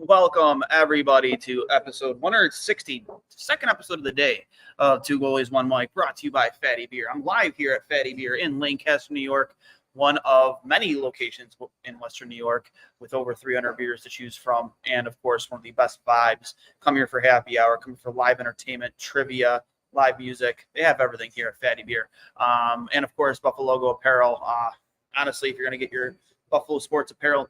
Welcome, everybody, to episode 160, second episode of the day of Two Goalies, One Mic, brought to you by Fatteyb Beer. I'm live here at Fatteyb Beer in Lancaster, New York, one of many locations in Western New York with over 300 beers to choose from, and, of course, one of the best vibes. Come here for happy hour, come for live entertainment, trivia, live music. They have everything here at Fatteyb Beer. And, of course, Buffalo Logo apparel. Honestly, if you're going to get your Buffalo sports apparel,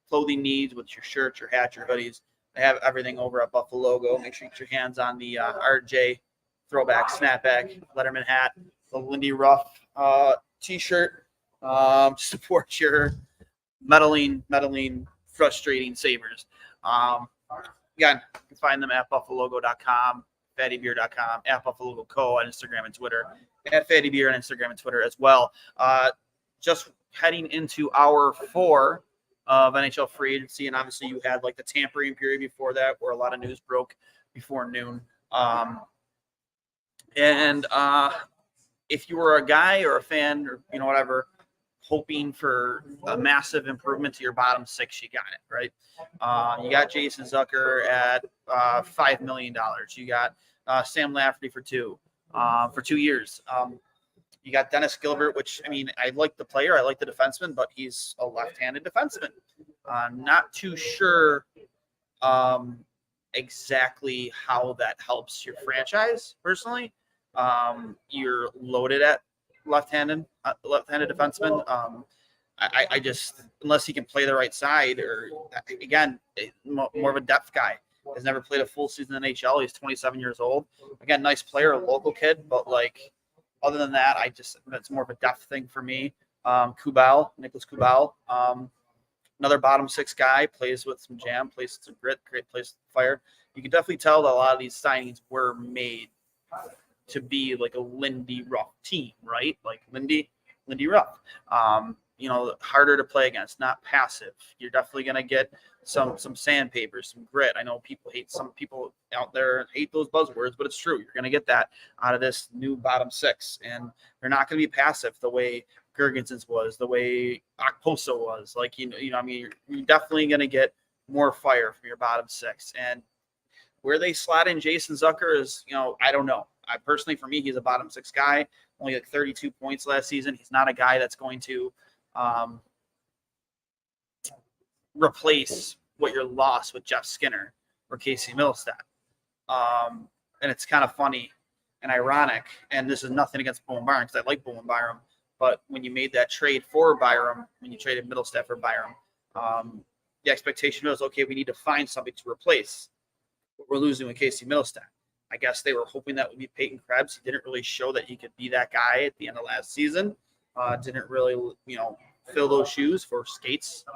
clothing needs with your shirts, your hats, your hoodies. They have everything over at Buffalo Logo. Make sure you get your hands on the RJ throwback, snapback, Letterman hat, the Lindy Ruff t-shirt. Support your meddling, frustrating Sabres. Again, you can find them at buffalologo.com, fatteybeer.com, at Buffalo Logo Co. on Instagram and Twitter, at Fatteyb Beer on Instagram and Twitter as well. Just heading into hour 4 of NHL free agency, and obviously you had like the tampering period before that where a lot of news broke before noon. If you were a guy or a fan or whatever hoping for a massive improvement to your bottom six, you got it, right? You got Jason Zucker at $5 million. You got Sam Lafferty for 2 years. You got Dennis Gilbert, which, I mean, I like the player. I like the defenseman, but he's a left-handed defenseman. Not too sure exactly how that helps your franchise, personally. You're loaded at left-handed defenseman. I just, unless he can play the right side, or, again, more of a depth guy. Has never played a full season in NHL. He's 27 years old. Again, nice player, a local kid, but, like, other than that, it's more of a depth thing for me. Nicholas Kubal, another bottom six guy, plays with some jam, plays with some grit, great plays with fire. You can definitely tell that a lot of these signings were made to be like a Lindy Ruff team, right? Like Lindy Ruff. Harder to play against, not passive. You're definitely going to get some sandpaper, some grit. I know some people out there hate those buzzwords, but it's true. You're going to get that out of this new bottom six, and they're not going to be passive the way Gergensen's was, the way Okposo was. Like, you're definitely going to get more fire from your bottom six. And where they slot in Jason Zucker is, I don't know. For me, he's a bottom six guy, only like 32 points last season. He's not a guy that's going to replace what you're lost with Jeff Skinner or Casey Middlestat. And it's kind of funny and ironic, and this is nothing against Bowen Byram because I like Bowen Byram, but when you made that trade for Byram, when you traded Middlestat for Byram, the expectation was, okay, we need to find somebody to replace what we're losing with Casey Middlestat. I guess they were hoping that would be Peyton Krebs. He didn't really show that he could be that guy at the end of last season. Didn't really, fill those shoes for Skates.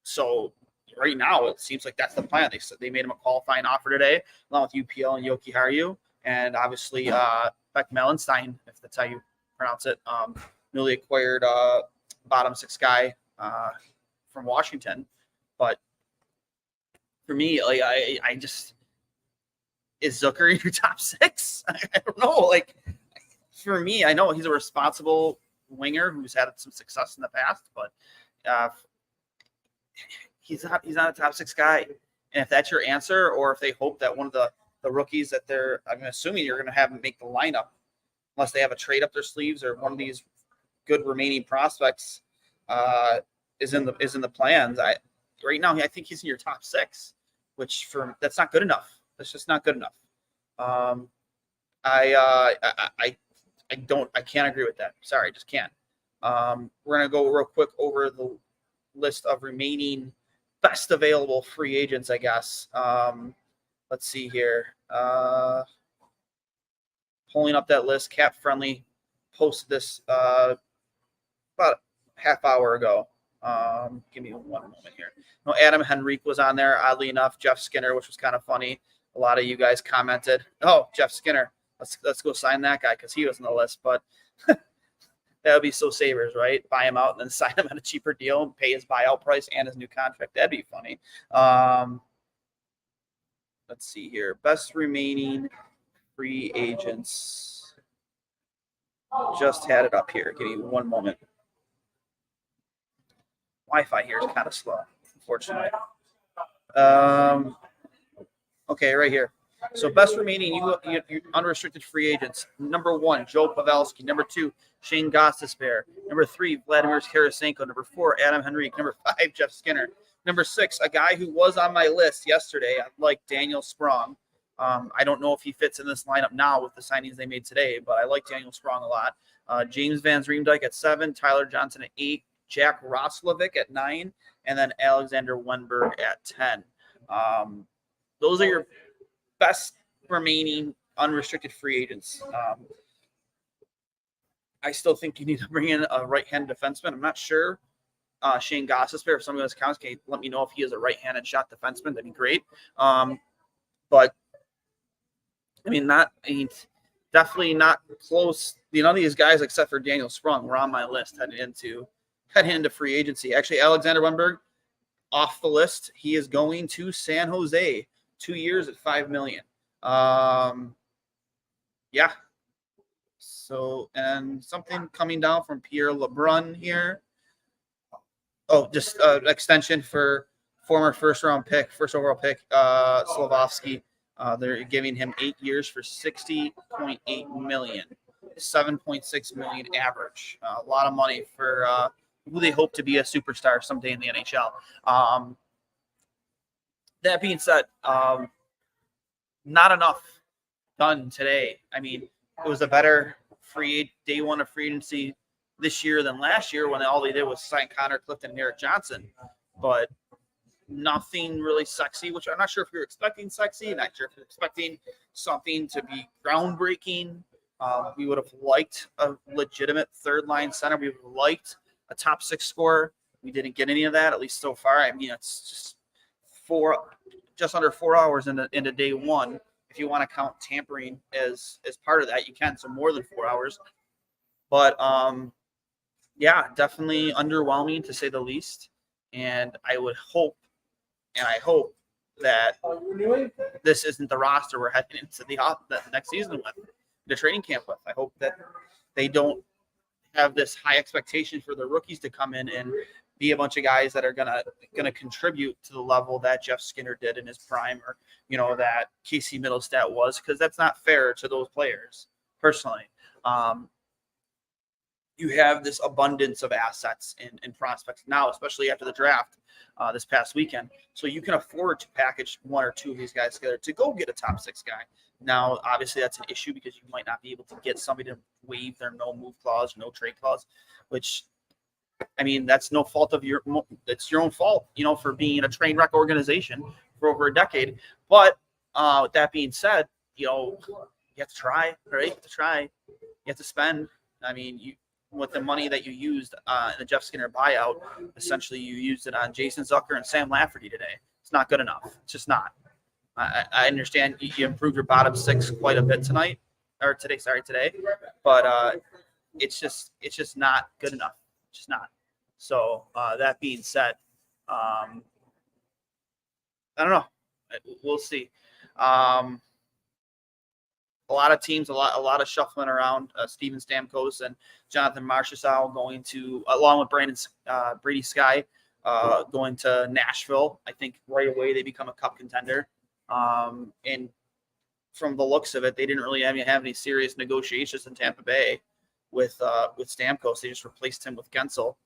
So right now it seems like that's the plan. They made him a qualifying offer today, along with UPL and Yoki Haru, and obviously Beck Mellenstein, if that's how you pronounce it, newly acquired bottom six guy from Washington. But for me, like I just, is Zucker in your top six? I don't know. Like, for me, I know he's a responsible winger who's had some success in the past, but he's not a top six guy. And if that's your answer, or if they hope that one of the rookies that I'm assuming you're going to have them make the lineup, unless they have a trade up their sleeves or one of these good remaining prospects is in the plans. Right now, I think he's in your top six, which that's not good enough. That's just not good enough. I can't agree with that. Sorry, I just can't. We're going to go real quick over the list of remaining best available free agents, I guess. Let's see here. Pulling up that list, Cap Friendly posted this about a half hour ago. Give me one moment here. No, Adam Henrique was on there, oddly enough. Jeff Skinner, which was kind of funny. A lot of you guys commented, "Oh, Jeff Skinner, let's go sign that guy," because he was on the list. But that would be so Sabres, right? Buy him out and then sign him at a cheaper deal and pay his buyout price and his new contract. That'd be funny. Let's see here. Best remaining free agents. Just had it up here. Give me one moment. Wi-Fi here is kind of slow, unfortunately. Okay, right here. So best remaining you unrestricted free agents. Number 1, Joe Pavelski. Number 2, Shane Gostisbehere. Number 3, Vladimir Tarasenko. Number 4, Adam Henrique. Number 5, Jeff Skinner. Number 6, a guy who was on my list yesterday, like Daniel Sprong. I don't know if he fits in this lineup now with the signings they made today, but I like Daniel Sprong a lot. James Van Riemsdyk at 7, Tyler Johnson at 8, Jack Roslovic at 9, and then Alexander Wenberg at 10. Those are your best remaining unrestricted free agents. I still think you need to bring in a right-handed defenseman. I'm not sure. Shane Gostisbehere, if some of those counts, can let me know if he is a right-handed shot defenseman. That'd be great. But definitely not close. None of these guys, except for Daniel Sprung, were on my list heading into free agency. Actually, Alexander Wenberg off the list. He is going to San Jose, 2 years at $5 million. Yeah. So, and something coming down from Pierre LeBrun here. Oh, just extension for former first overall pick, Slafkovsky. They're giving him 8 years for $60.8 million, 7.6 million average. A lot of money for who they hope to be a superstar someday in the NHL. That being said, not enough done today. It was a better day one of free agency this year than last year when all they did was sign Connor Clifton and Eric Johnson. But nothing really sexy, which I'm not sure if you're expecting sexy, not sure if you're expecting something to be groundbreaking. We would have liked a legitimate third line center. We would have liked a top 6 scorer. We didn't get any of that, at least so far. It's just under 4 hours into day one. If you want to count tampering as part of that, you can. So more than 4 hours. But yeah, definitely underwhelming to say the least. And I hope that this isn't the roster we're heading into the next season with, the training camp with. I hope that they don't have this high expectation for the rookies to come in and be a bunch of guys that are gonna contribute to the level that Jeff Skinner did in his prime, or that Casey Middlestat was, because that's not fair to those players personally. You have this abundance of assets and prospects now, especially after the draft this past weekend. So you can afford to package 1 or 2 of these guys together to go get a top 6 guy. Now, obviously, that's an issue because you might not be able to get somebody to waive their no move clause, no trade clause, which, that's no fault of it's your own fault, for being a train wreck organization for over a decade. But with that being said, you have to try, right? You have to try. You have to spend. With the money that you used in the Jeff Skinner buyout, essentially you used it on Jason Zucker and Sam Lafferty today. It's not good enough. It's just not. I understand you improved your bottom 6 quite a bit today. But it's just not good enough. It's just not. So that being said, I don't know. We'll see. A lot of teams, a lot of shuffling around. Steven Stamkos and Jonathan Marchessault going to, along with Brady Skye, going to Nashville. I think right away they become a cup contender. And from the looks of it, they didn't really have any serious negotiations in Tampa Bay with Stamkos. They just replaced him with Gensel.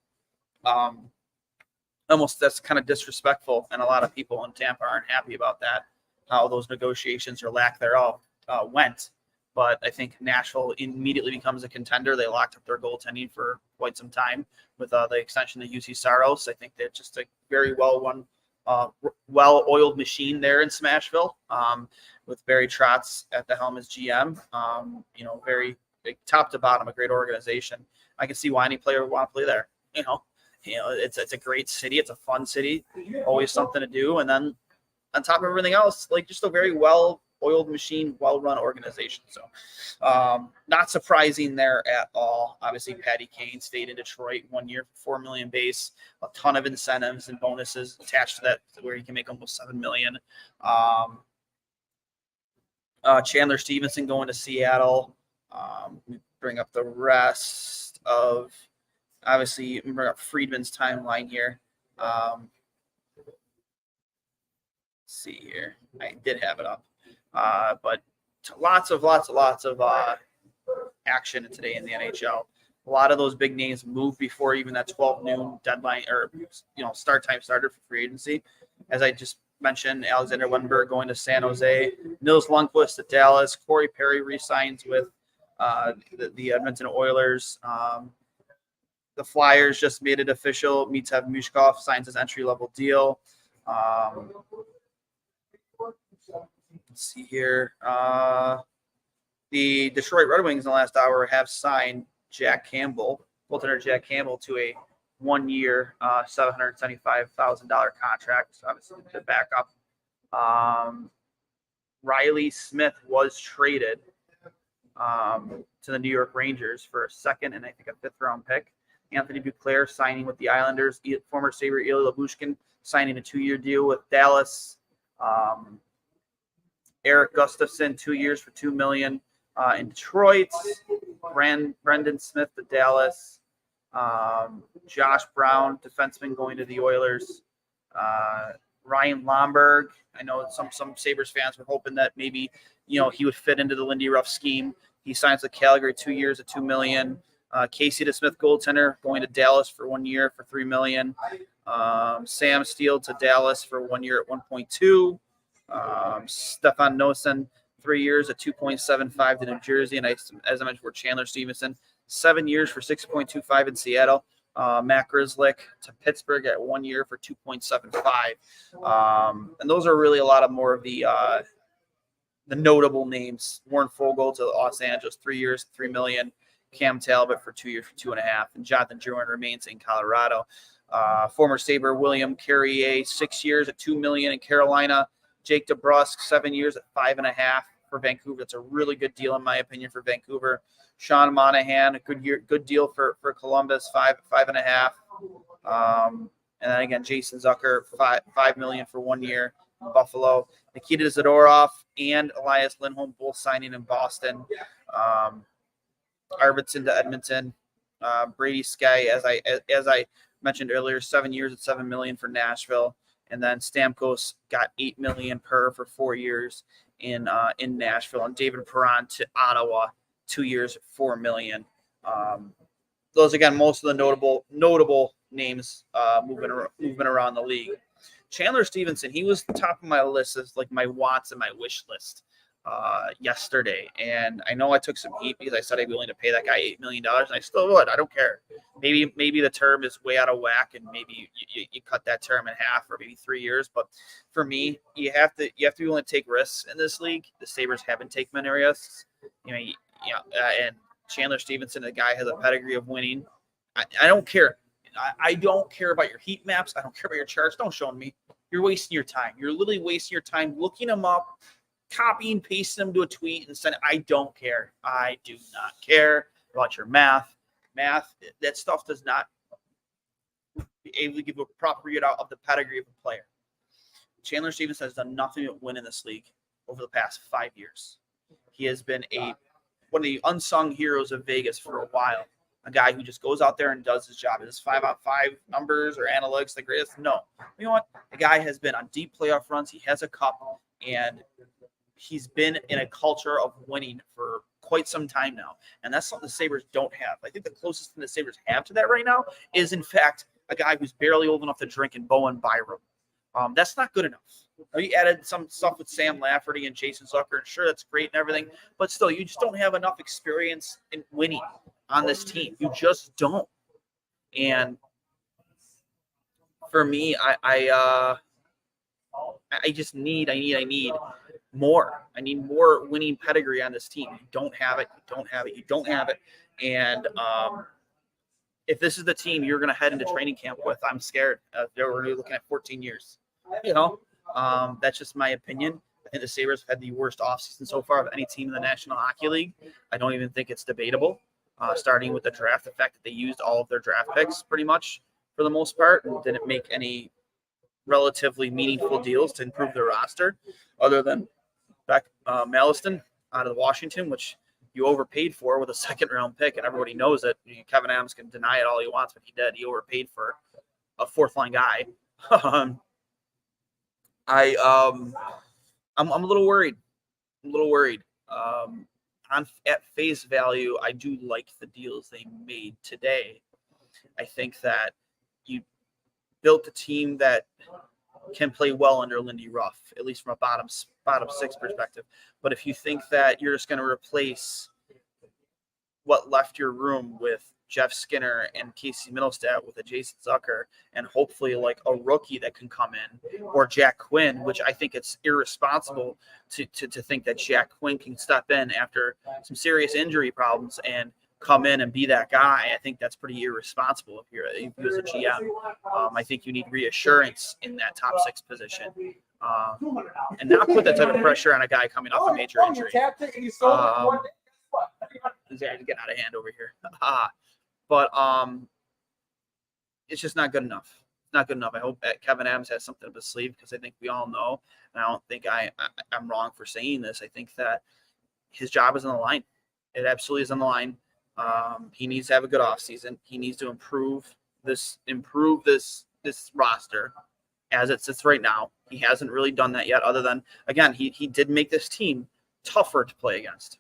Almost that's kind of disrespectful, and a lot of people in Tampa aren't happy about that, how those negotiations or lack thereof went. But I think Nashville immediately becomes a contender. They locked up their goaltending for quite some time with the extension to UC Saros. I think they're just a very well-run, well-oiled machine there in Smashville, with Barry Trotz at the helm as GM. Very top to bottom, a great organization. I can see why any player would want to play there. It's a great city. It's a fun city. Always something to do. And then on top of everything else, just a very well-oiled machine, well-run organization. So not surprising there at all. Obviously, Patty Kane stayed in Detroit 1 year for $4 million base, a ton of incentives and bonuses attached to that, where he can make almost $7 million. Chandler Stevenson going to Seattle. We bring up the rest of, obviously, bring up Friedman's timeline here. see here. I did have it up, but lots of action today in the NHL. A lot of those big names moved before even that 12 noon deadline or start time started for free agency. As I just mentioned, Alexander Wenberg going to San Jose, Nils Lundqvist to Dallas, Corey Perry re-signs with the Edmonton Oilers. The Flyers just made it official. Mitev Mishkov signs his entry-level deal. Let's see here. The Detroit Red Wings in the last hour have signed Jack Campbell, goaltender Jack Campbell, to a 1-year, $775,000 contract. So obviously, the backup. Riley Smith was traded to the New York Rangers for a second and I think a fifth-round pick. Anthony Duclair signing with the Islanders. Former Sabre Ilya Labushkin signing a 2-year deal with Dallas. Eric Gustafson, 2 years for $2 million in Detroit. Brendan Smith to Dallas. Josh Brown, defenseman, going to the Oilers. Ryan Lomberg. I know some Sabres fans were hoping that maybe he would fit into the Lindy Ruff scheme. He signs with Calgary, 2 years at $2 million. Casey DeSmith, goaltender, going to Dallas for 1 year for $3 million. Sam Steele to Dallas for 1 year at $1.2. Stefan Noesen, 3 years at $2.75 to New Jersey. And as I mentioned, for Chandler Stevenson, 7 years for $6.25 in Seattle. Matt Grzelcyk to Pittsburgh at 1 year for $2.75. And those are really a lot of more of the notable names. Warren Fogle to Los Angeles, 3 years, $3 million. Cam Talbot for 2 years for $2.5 million. And Jonathan Drouin remains in Colorado. Former Sabre William Carrier, 6 years at $2 million in Carolina. Jake DeBrusk, 7 years at $5.5 million for Vancouver. That's a really good deal, in my opinion, for Vancouver. Sean Monahan, a good deal for Columbus, $5.5 million. And then again, Jason Zucker, $5 million for 1 year in Buffalo. Nikita Zadorov and Elias Lindholm both signing in Boston. Arvidsson to Edmonton. Brady Skye, as I mentioned earlier, 7 years at $7 million for Nashville. And then Stamkos got $8 million per for 4 years in Nashville. And David Perron to Ottawa, 2 years at $4 million. Those again, most of the notable names moving around the league. Chandler Stevenson, he was top of my list as like my wants and my wish list yesterday. And I know I took some heat because I said I'd be willing to pay that guy $8 million, and I still would. I don't care. Maybe the term is way out of whack, and maybe you cut that term in half, or maybe 3 years. But for me, you have to be willing to take risks in this league. The Sabres haven't taken many risks. And Chandler Stevenson, the guy has a pedigree of winning. I don't care. I don't care about your heat maps. I don't care about your charts. Don't show them me. You're wasting your time. You're literally wasting your time looking them up, copying, pasting them to a tweet, and send. I don't care. I do not care about your math. That stuff does not be able to give you a proper readout of the pedigree of a player. Chandler Stevenson has done nothing but win in this league over the past 5 years. He has been one of the unsung heroes of Vegas for a while. A guy who just goes out there and does his job. Is 5-out-5 numbers or analytics the greatest? No. You know what? The guy has been on deep playoff runs. He has a cup, and he's been in a culture of winning for quite some time now. And that's something the Sabres don't have. I think the closest thing the Sabres have to that right now is, in fact, a guy who's barely old enough to drink in Bowen Byram. That's not good enough. You added some stuff with Sam Lafferty and Jason Zucker, and sure, that's great and everything, but still, you just don't have enough experience in winning on this team. You just don't. And for me, I need more. I need more winning pedigree on this team. You don't have it. And if this is the team you're going to head into training camp with, I'm scared. We're really looking at 14 years. That's just my opinion. I think the Sabres have had the worst offseason so far of any team in the National Hockey League. I don't even think it's debatable. Starting with the draft, the fact that they used all of their draft picks pretty much for the most part and didn't make any relatively meaningful deals to improve their roster, other than Beck Malliston out of Washington, which you overpaid for with a second-round pick, and everybody knows it. Kevin Adams can deny it all he wants, but he did. He overpaid for a fourth-line guy. I'm a little worried. At face value, I do like the deals they made today. I think that you built a team that can play well under Lindy Ruff, at least from a bottom six perspective. But if you think that you're just going to replace what left your room with Jeff Skinner and Casey Middlestat with a Jason Zucker and hopefully like a rookie that can come in, or Jack Quinn, which I think it's irresponsible to think that Jack Quinn can step in after some serious injury problems and come in and be that guy. I think that's pretty irresponsible if you as a GM. I think you need reassurance in that top six position, and not put that type of pressure on a guy coming off a major injury. Get out of hand over here. But it's just not good enough. It's not good enough. I hope that Kevin Adams has something up his sleeve, because I think we all know, and I don't think I'm wrong for saying this. I think that his job is on the line. It absolutely is on the line. He needs to have a good offseason. He needs to improve this roster as it sits right now. He hasn't really done that yet, other than, again, he did make this team tougher to play against.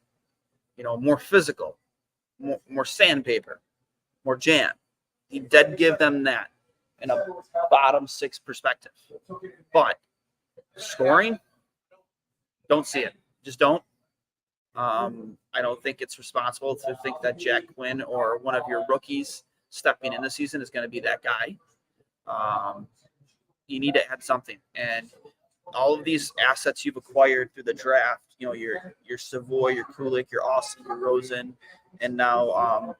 More physical, more sandpaper, more jam. He did give them that in a bottom six perspective. But scoring, don't see it. Just don't. I don't think it's responsible to think that Jack Quinn or one of your rookies stepping in the season is going to be that guy. You need to add something. And all of these assets you've acquired through the draft, your Savoy, your Kulik, your Austin, your Rosen, and now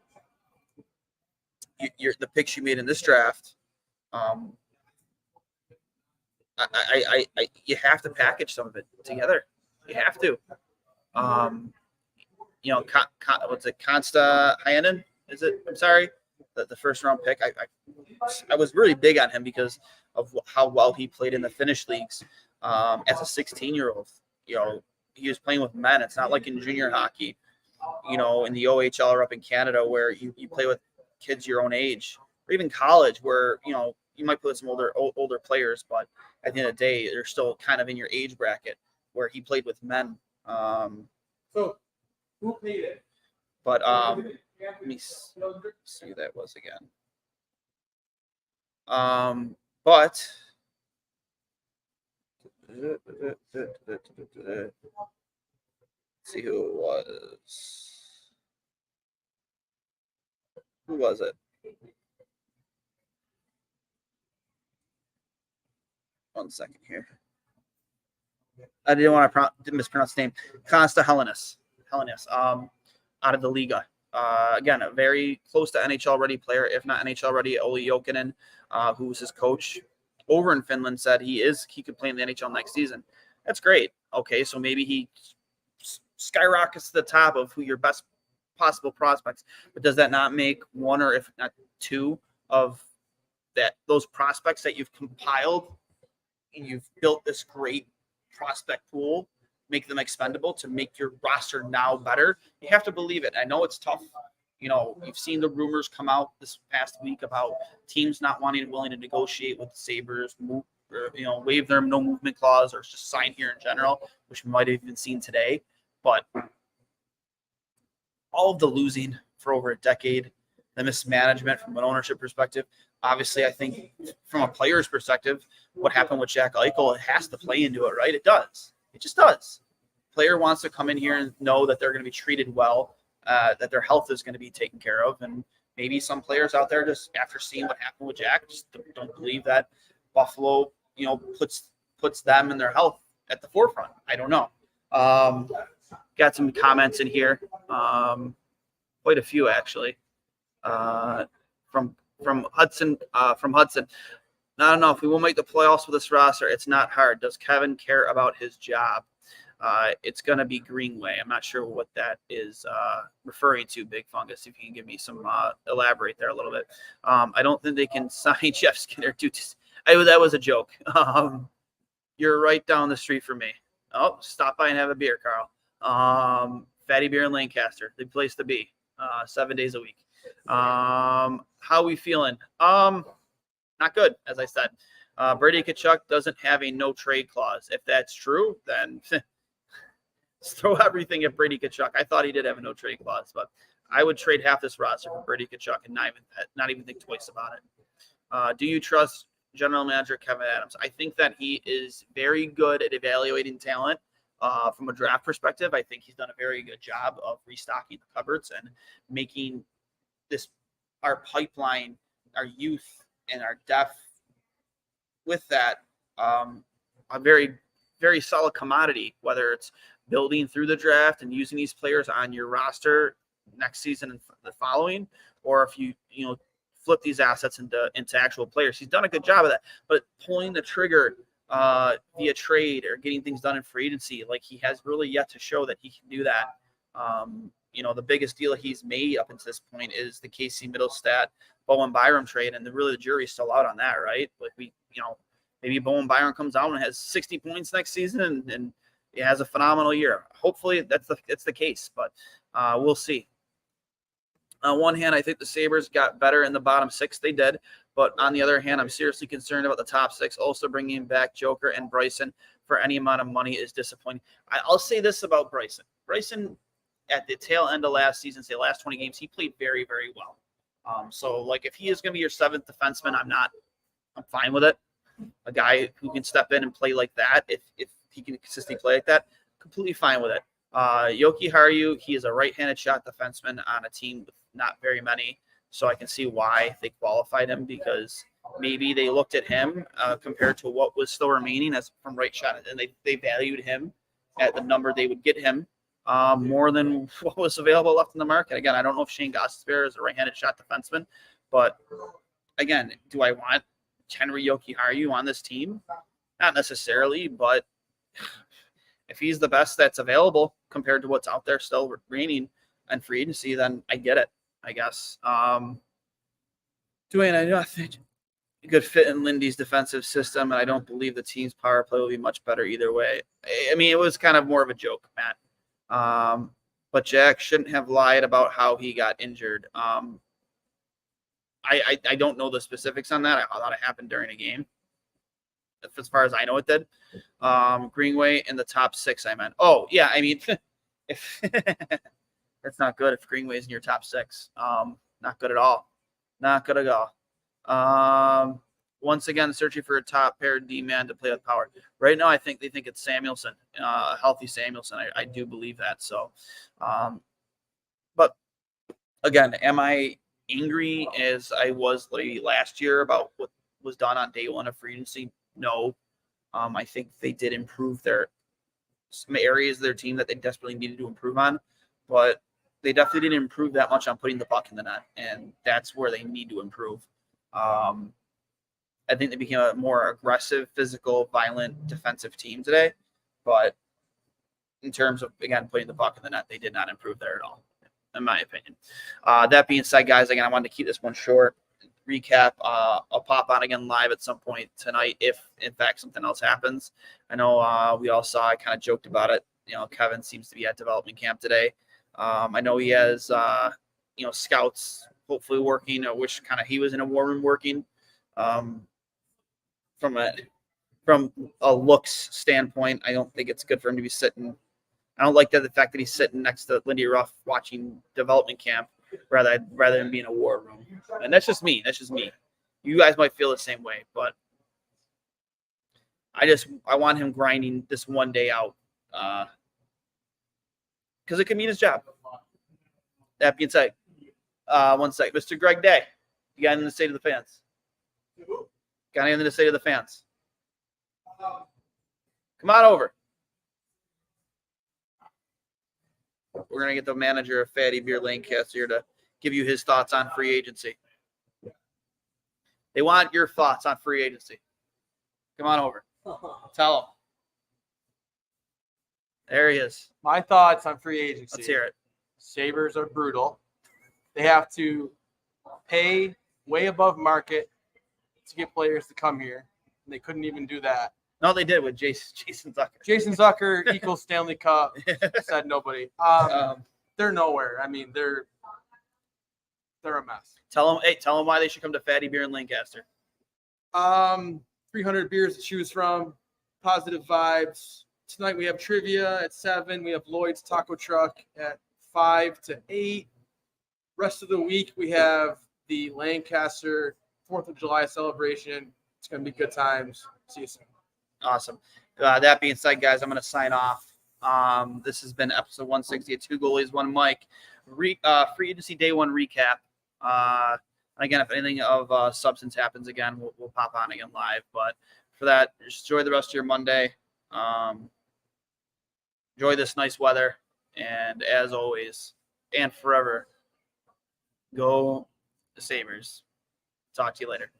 the picks you made in this draft. You have to package some of it together. You have to. What's it? Consta Hyanen? Is it? I'm sorry. The first round pick. I was really big on him because of how well he played in the Finnish leagues as a 16-year-old. He was playing with men. It's not like in junior hockey, in the OHL or up in Canada where you play with kids your own age, or even college where, you might play with some older players, but at the end of the day, they're still kind of in your age bracket, where he played with men. So who paid it? But let me see who that was again. But see who it was. Who was it? One second here. I didn't want to mispronounce the name. Consta Helenis. Out of the Liga. Again, a very close to NHL ready player, if not NHL ready. Olli Jokinen, who was his coach over in Finland, said he could play in the NHL next season. That's great. Okay, so maybe he skyrockets to the top of who your best possible prospects. But does that not make one, or if not two, of those prospects that you've compiled and you've built this great prospect pool, make them expendable to make your roster now better? You have to believe it. I know it's tough. You've seen the rumors come out this past week about teams not willing to negotiate with the Sabres, waive their no movement clause, or just sign here in general, which we might have even seen today. But all of the losing for over a decade, the mismanagement from an ownership perspective, obviously, I think from a player's perspective, what happened with Jack Eichel, it has to play into it, right? It does. It just does. Player wants to come in here and know that they're going to be treated well, that their health is going to be taken care of. And maybe some players out there, just after seeing what happened with Jack, just don't believe that Buffalo, puts them and their health at the forefront. I don't know. Got some comments in here. Quite a few, actually. From Hudson. I don't know if we will make the playoffs with this roster. It's not hard. Does Kevin care about his job? It's going to be Greenway. I'm not sure what that is referring to, Big Fungus. If you can give me some elaborate there a little bit. I don't think they can sign Jeff Skinner. That was a joke. You're right down the street from me. Oh, stop by and have a beer, Carl. Fatteyb Beer in Lancaster. The place to be. 7 days a week. How are we feeling? Not good, as I said. Brady Tkachuk doesn't have a no trade clause. If that's true, then let's throw everything at Brady Tkachuk. I thought he did have a no trade clause, but I would trade half this roster for Brady Tkachuk and not even think twice about it. Do you trust General Manager Kevin Adams? I think that he is very good at evaluating talent. From a draft perspective, I think he's done a very good job of restocking the cupboards and making our pipeline, our youth, and our depth with that a very, very solid commodity, whether it's building through the draft and using these players on your roster next season and the following, or if you flip these assets into actual players. He's done a good job of that, but pulling the trigger via trade or getting things done in free agency, like he has really yet to show that he can do that. The biggest deal he's made up until this point is the Casey Middlestat Bowen Byram trade, and the jury's still out on that, right? Like maybe Bowen Byram comes out and has 60 points next season and he has a phenomenal year. Hopefully that's the case, but we'll see. On one hand, I think the Sabres got better in the bottom six. They did. But on the other hand, I'm seriously concerned about the top six. Also bringing back Joker and Bryson for any amount of money is disappointing. I'll say this about Bryson. Bryson, at the tail end of last season, say last 20 games, he played very, very well. So, like, if he is going to be your seventh defenseman, I'm fine with it. A guy who can step in and play like that, if he can consistently play like that, completely fine with it. Yoki Haru, he is a right-handed shot defenseman on a team with not very many. So I can see why they qualified him, because maybe they looked at him compared to what was still remaining as from right shot, and they valued him at the number they would get him more than what was available left in the market. Again, I don't know if Shane Gostisbehere is a right-handed shot defenseman, but again, do I want Henry Yoki Haru on this team? Not necessarily, but if he's the best that's available compared to what's out there still remaining and free agency, then I get it, I guess. Duane, I know I think a good fit in Lindy's defensive system, and I don't believe the team's power play will be much better either way. I mean, it was kind of more of a joke, Matt. But Jack shouldn't have lied about how he got injured. I don't know the specifics on that. I thought it happened during a game. As far as I know, it did. Greenway in the top six, I meant. Oh, yeah, I mean, if that's not good if Greenway's in your top six. Not good at all. Not good at all. Once again, searching for a top pair D-man to play with power. Right now, I think they think it's Samuelson, healthy Samuelson. I do believe that. So, but again, am I angry as I was last year about what was done on day one of free agency? No. I think they did improve some areas of their team that they desperately needed to improve on, but they definitely didn't improve that much on putting the puck in the net, and that's where they need to improve. I think they became a more aggressive, physical, violent, defensive team today, but in terms of, again, putting the puck in the net, they did not improve there at all, in my opinion. That being said, guys, again, I wanted to keep this one short. Recap. I'll pop on again live at some point tonight if, in fact, something else happens. I know we all saw, I kind of joked about it. Kevin seems to be at development camp today. I know he has, scouts hopefully working. I wish kind of he was in a war room working. From a looks standpoint, I don't think it's good for him to be sitting. I don't like the fact that he's sitting next to Lindy Ruff watching development camp rather than being in a war room. And that's just me. You guys might feel the same way, but I want him grinding this one day out because it could mean his job. That being said, one sec, Mr. Greg Day, you got anything to say to the fans? Got anything to say to the fans? Come on over. We're going to get the manager of Fatteyb Beer Lancaster here to give you his thoughts on free agency. They want your thoughts on free agency. Come on over. Tell them. There he is. My thoughts on free agency. Let's hear it. Sabres are brutal. They have to pay way above market to get players to come here. And they couldn't even do that. No, they did with Jason Zucker. Jason Zucker equals Stanley Cup. Said nobody. They're nowhere. I mean, they're a mess. Tell them why they should come to Fatteyb Beer in Lancaster. 300 beers to choose from, positive vibes. Tonight we have trivia at 7. We have Lloyd's Taco Truck at 5 to 8. Rest of the week we have the Lancaster 4th of July celebration. It's going to be good times. See you soon. Awesome. That being said, guys, I'm going to sign off. This has been episode 160 of Two Goalies, One Mic. Free agency day one recap. Again, if anything of substance happens again, we'll pop on again live. But for that, just enjoy the rest of your Monday. Enjoy this nice weather. And as always, and forever, go Sabres. Talk to you later.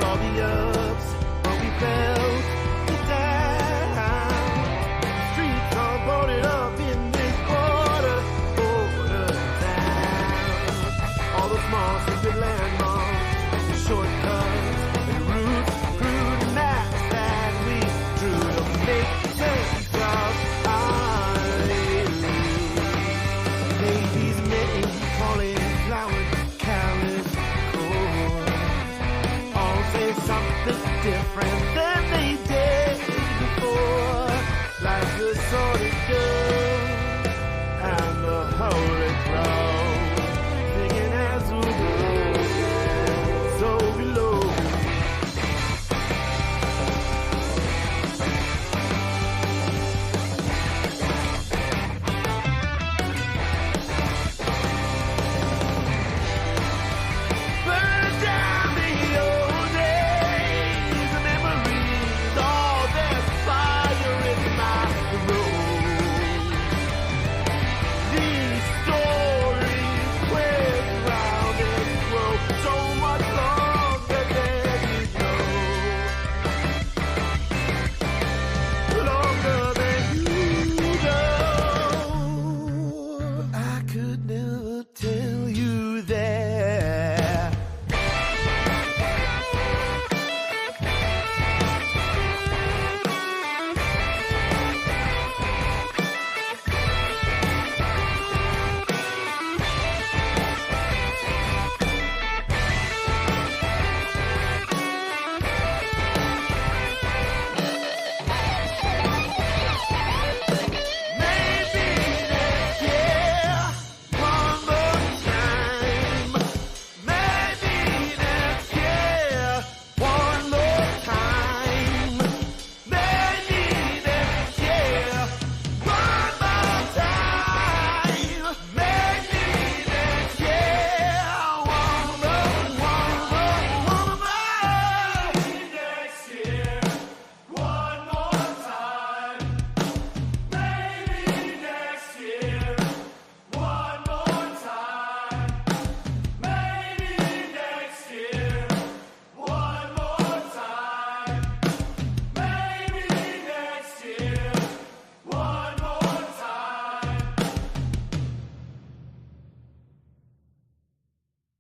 All the ups, but we felt the down. Streets are boarded up in this border town. All the small secret landmarks.